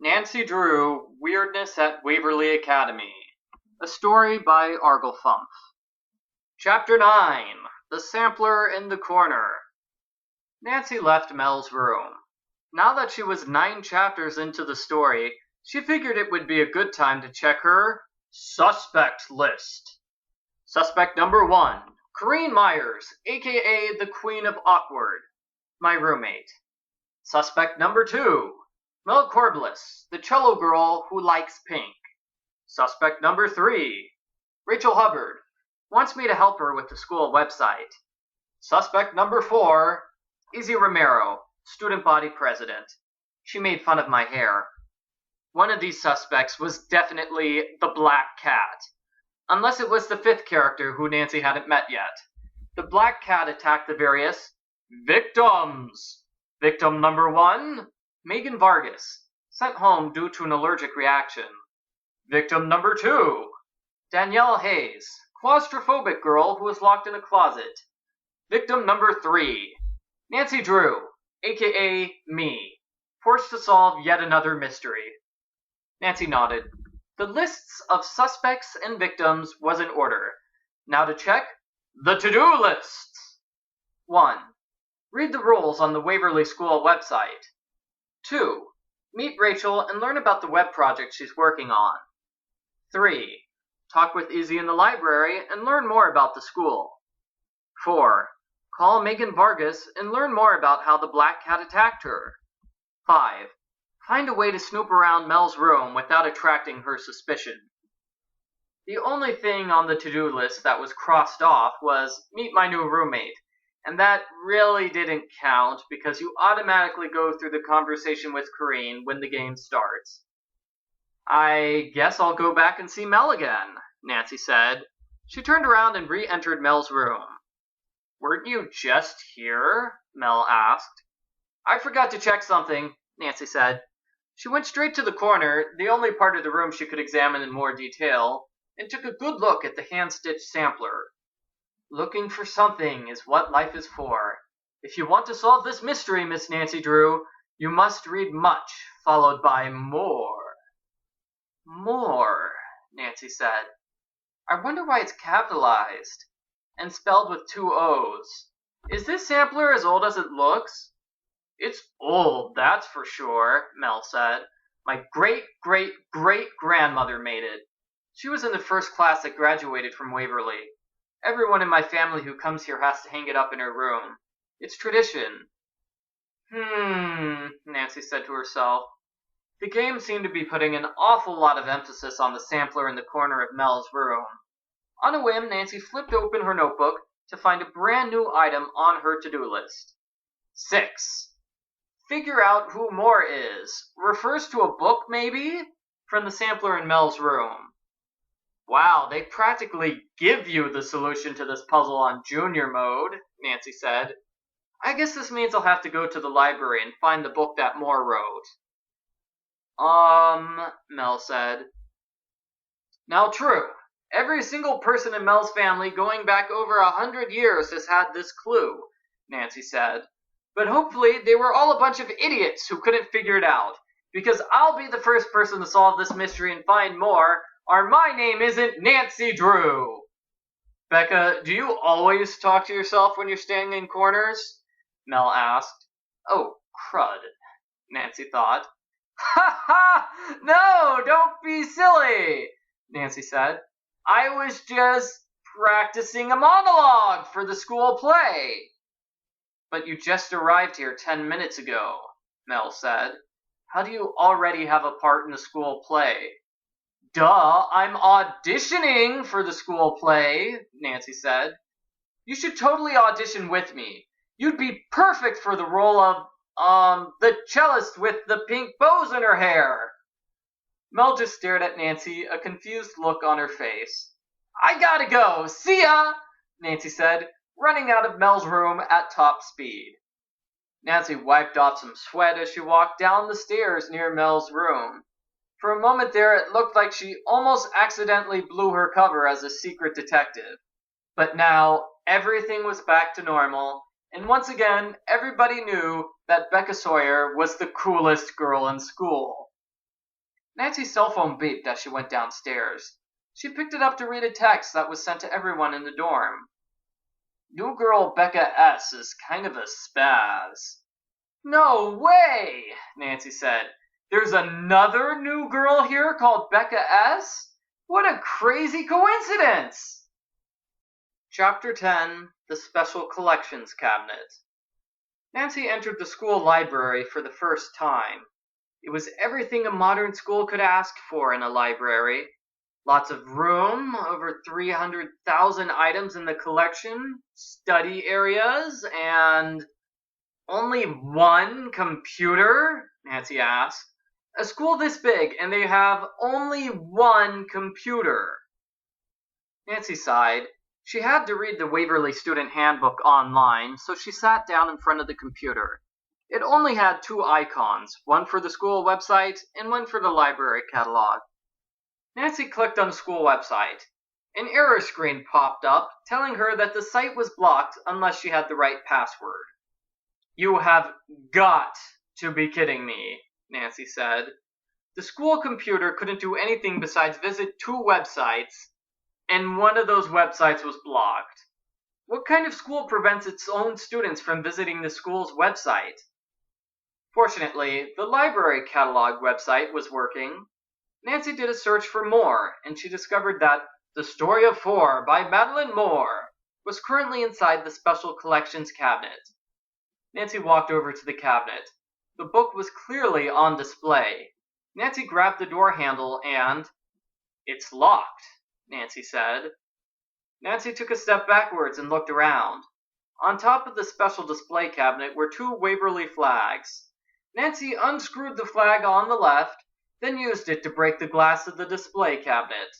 Nancy Drew, Weirdness at Waverly Academy. A story by Arglefumph. Chapter 9. The Sampler in the Corner. Nancy left Mel's room. Now that she was 9 chapters into the story, she figured it would be a good time to check her suspect list. Suspect number 1, Corrine Myers, aka the Queen of Awkward, my roommate. Suspect number 2, Mel Corbliss, the cello girl who likes pink. Suspect number 3, Rachel Hubbard, wants me to help her with the school website. Suspect number 4, Izzy Romero, student body president. She made fun of my hair. One of these suspects was definitely the Black Cat, unless it was the 5th character who Nancy hadn't met yet. The Black Cat attacked the various victims. Victim number 1, Megan Vargas, sent home due to an allergic reaction. Victim number 2, Danielle Hayes, claustrophobic girl who was locked in a closet. Victim number 3, Nancy Drew, aka me, forced to solve yet another mystery. Nancy nodded. The lists of suspects and victims was in order. Now to check the to-do lists. 1. Read the rules on the Waverly School website. 2. Meet Rachel and learn about the web project she's working on. 3. Talk with Izzy in the library and learn more about the school. 4. Call Megan Vargas and learn more about how the Black Cat attacked her. 5. Find a way to snoop around Mel's room without attracting her suspicion. The only thing on the to-do list that was crossed off was meet my new roommate, and that really didn't count because you automatically go through the conversation with Corrine when the game starts. I guess I'll go back and see Mel again, Nancy said. She turned around and re-entered Mel's room. Weren't you just here? Mel asked. I forgot to check something, Nancy said. She went straight to the corner, the only part of the room she could examine in more detail, and took a good look at the hand-stitched sampler. Looking for something is what life is for. If you want to solve this mystery, Miss Nancy Drew, you must read much, followed by more. More, Nancy said. I wonder why it's capitalized and spelled with 2 O's. Is this sampler as old as it looks? It's old, that's for sure, Mel said. My great-great-great-grandmother made it. She was in the first class that graduated from Waverly. Everyone in my family who comes here has to hang it up in her room. It's tradition. Nancy said to herself. The game seemed to be putting an awful lot of emphasis on the sampler in the corner of Mel's room. On a whim, Nancy flipped open her notebook to find a brand new item on her to-do list. 6. Figure out who Moore is. Refers to a book, maybe? From the sampler in Mel's room. Wow, they practically give you the solution to this puzzle on Junior mode, Nancy said. I guess this means I'll have to go to the library and find the book that Moore wrote. Mel said. Now true, every single person in Mel's family going back over 100 years has had this clue, Nancy said. But hopefully they were all a bunch of idiots who couldn't figure it out, because I'll be the first person to solve this mystery and find more, or my name isn't Nancy Drew. Becca, do you always talk to yourself when you're standing in corners? Mel asked. Oh, crud, Nancy thought. Ha ha! No, don't be silly, Nancy said. I was just practicing a monologue for the school play. But you just arrived here 10 minutes ago, Mel said. How do you already have a part in the school play? Duh, I'm auditioning for the school play, Nancy said. You should totally audition with me. You'd be perfect for the role of, the cellist with the pink bows in her hair. Mel just stared at Nancy, a confused look on her face. I gotta go. See ya, Nancy said, running out of Mel's room at top speed. Nancy wiped off some sweat as she walked down the stairs near Mel's room. For a moment there, it looked like she almost accidentally blew her cover as a secret detective. But now, everything was back to normal, and once again, everybody knew that Becca Sawyer was the coolest girl in school. Nancy's cell phone beeped as she went downstairs. She picked it up to read a text that was sent to everyone in the dorm. New girl Becca S. is kind of a spaz. No way, Nancy said. There's another new girl here called Becca S? What a crazy coincidence! Chapter 10, The Special Collections Cabinet. Nancy entered the school library for the first time. It was everything a modern school could ask for in a library. Lots of room, over 300,000 items in the collection, study areas, and only one computer? Nancy asked. A school this big, and they have only one computer. Nancy sighed. She had to read the Waverly Student Handbook online, so she sat down in front of the computer. It only had two icons, one for the school website and one for the library catalog. Nancy clicked on the school website. An error screen popped up, telling her that the site was blocked unless she had the right password. You have got to be kidding me, Nancy said. The school computer couldn't do anything besides visit two websites, and one of those websites was blocked. What kind of school prevents its own students from visiting the school's website? Fortunately, the library catalog website was working. Nancy did a search for more, and she discovered that The Story of Four by Madeline Moore was currently inside the Special Collections cabinet. Nancy walked over to the cabinet. The book was clearly on display. Nancy grabbed the door handle and... It's locked, Nancy said. Nancy took a step backwards and looked around. On top of the special display cabinet were two Waverly flags. Nancy unscrewed the flag on the left, then used it to break the glass of the display cabinet.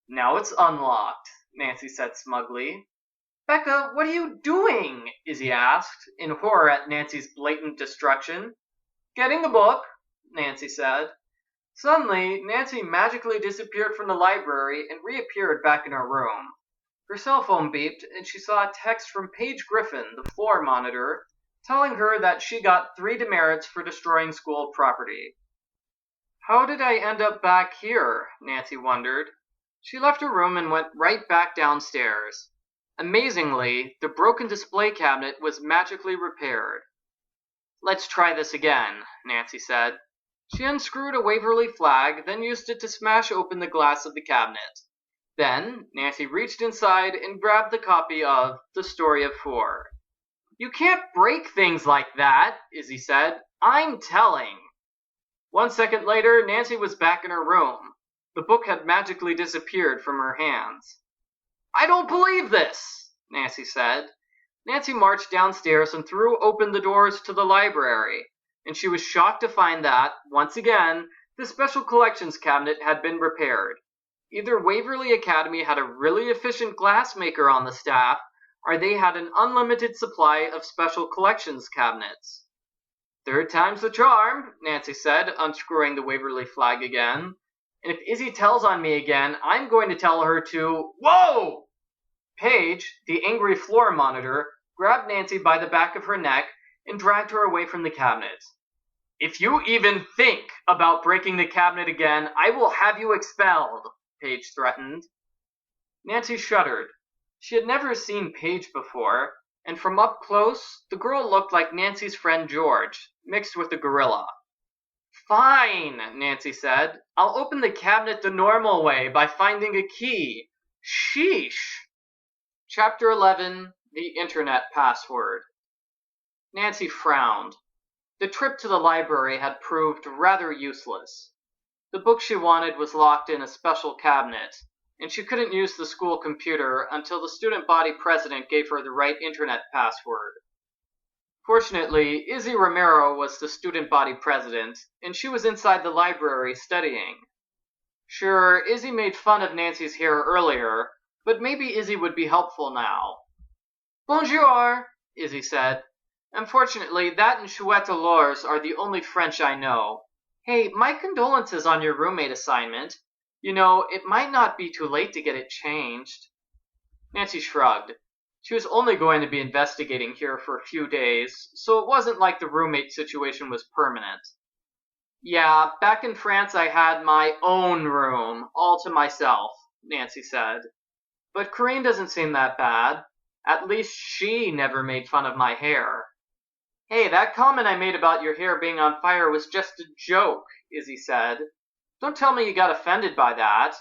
Now it's unlocked, Nancy said smugly. Becca, what are you doing? Izzy asked, in horror at Nancy's blatant destruction. Getting the book, Nancy said. Suddenly, Nancy magically disappeared from the library and reappeared back in her room. Her cell phone beeped, and she saw a text from Paige Griffin, the floor monitor, telling her that she got 3 demerits for destroying school property. How did I end up back here? Nancy wondered. She left her room and went right back downstairs. Amazingly, the broken display cabinet was magically repaired. Let's try this again, Nancy said. She unscrewed a Waverly flag, then used it to smash open the glass of the cabinet. Then, Nancy reached inside and grabbed the copy of The Story of Four. You can't break things like that, Izzy said. I'm telling. 1 second later, Nancy was back in her room. The book had magically disappeared from her hands. I don't believe this, Nancy said. Nancy marched downstairs and threw open the doors to the library, and she was shocked to find that, once again, the special collections cabinet had been repaired. Either Waverly Academy had a really efficient glassmaker on the staff, or they had an unlimited supply of special collections cabinets. Third time's the charm, Nancy said, unscrewing the Waverly flag again. And if Izzy tells on me again, I'm going to tell her to... Whoa! Paige, the angry floor monitor, grabbed Nancy by the back of her neck and dragged her away from the cabinet. If you even think about breaking the cabinet again, I will have you expelled, Paige threatened. Nancy shuddered. She had never seen Paige before, and from up close, the girl looked like Nancy's friend George, mixed with a gorilla. Fine, Nancy said. I'll open the cabinet the normal way by finding a key. Sheesh. Chapter 11, The Internet Password. Nancy frowned. The trip to the library had proved rather useless. The book she wanted was locked in a special cabinet, and she couldn't use the school computer until the student body president gave her the right internet password. Fortunately, Izzy Romero was the student body president, and she was inside the library studying. Sure, Izzy made fun of Nancy's hair earlier, but maybe Izzy would be helpful now. Bonjour, Izzy said. Unfortunately, that and chouette alors are the only French I know. Hey, my condolences on your roommate assignment. You know, it might not be too late to get it changed. Nancy shrugged. She was only going to be investigating here for a few days, so it wasn't like the roommate situation was permanent. Yeah, back in France I had my own room, all to myself, Nancy said. But Corinne doesn't seem that bad. At least she never made fun of my hair. Hey, that comment I made about your hair being on fire was just a joke, Izzy said. Don't tell me you got offended by that.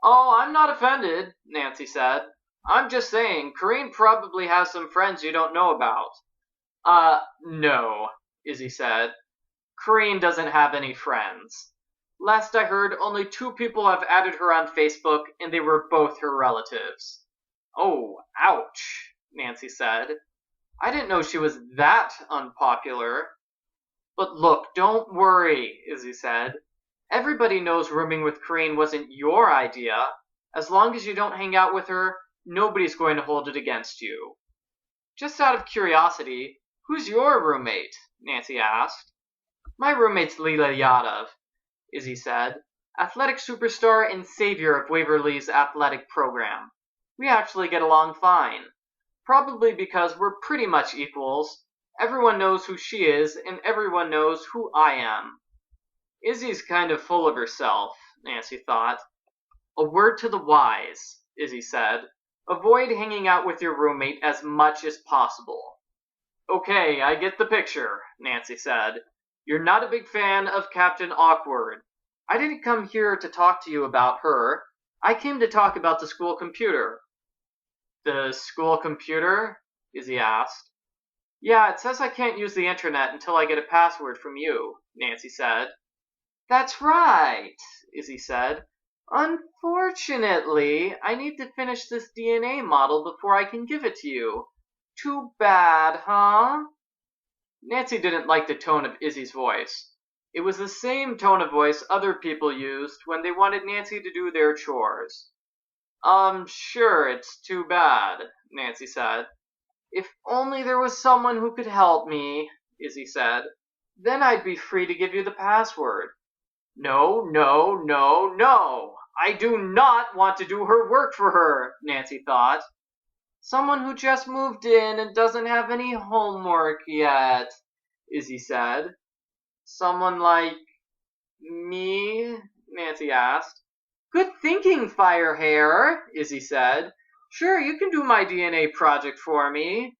Oh, I'm not offended, Nancy said. I'm just saying, Corinne probably has some friends you don't know about. No, Izzy said. Corinne doesn't have any friends. Last I heard, only 2 people have added her on Facebook, and they were both her relatives. Oh, ouch, Nancy said. I didn't know she was that unpopular. But look, don't worry, Izzy said. Everybody knows rooming with Corinne wasn't your idea. As long as you don't hang out with her, nobody's going to hold it against you. Just out of curiosity, who's your roommate? Nancy asked. My roommate's Leela Yadav, Izzy said, athletic superstar and savior of Waverly's athletic program. We actually get along fine. Probably because we're pretty much equals. Everyone knows who she is, and everyone knows who I am. Izzy's kind of full of herself, Nancy thought. A word to the wise, Izzy said. Avoid hanging out with your roommate as much as possible. Okay, I get the picture, Nancy said. You're not a big fan of Captain Awkward. I didn't come here to talk to you about her. I came to talk about the school computer. The school computer? Izzy asked. Yeah, it says I can't use the internet until I get a password from you, Nancy said. That's right, Izzy said. Unfortunately, I need to finish this DNA model before I can give it to you. Too bad, huh? Nancy didn't like the tone of Izzy's voice. It was the same tone of voice other people used when they wanted Nancy to do their chores. Sure, it's too bad, Nancy said. If only there was someone who could help me, Izzy said. Then I'd be free to give you the password. No, no, no, no! I do not want to do her work for her, Nancy thought. Someone who just moved in and doesn't have any homework yet, Izzy said. Someone like me? Nancy asked. Good thinking, Firehair, Izzy said. Sure, you can do my DNA project for me.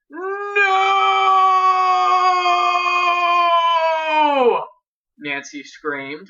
No! Nancy screamed.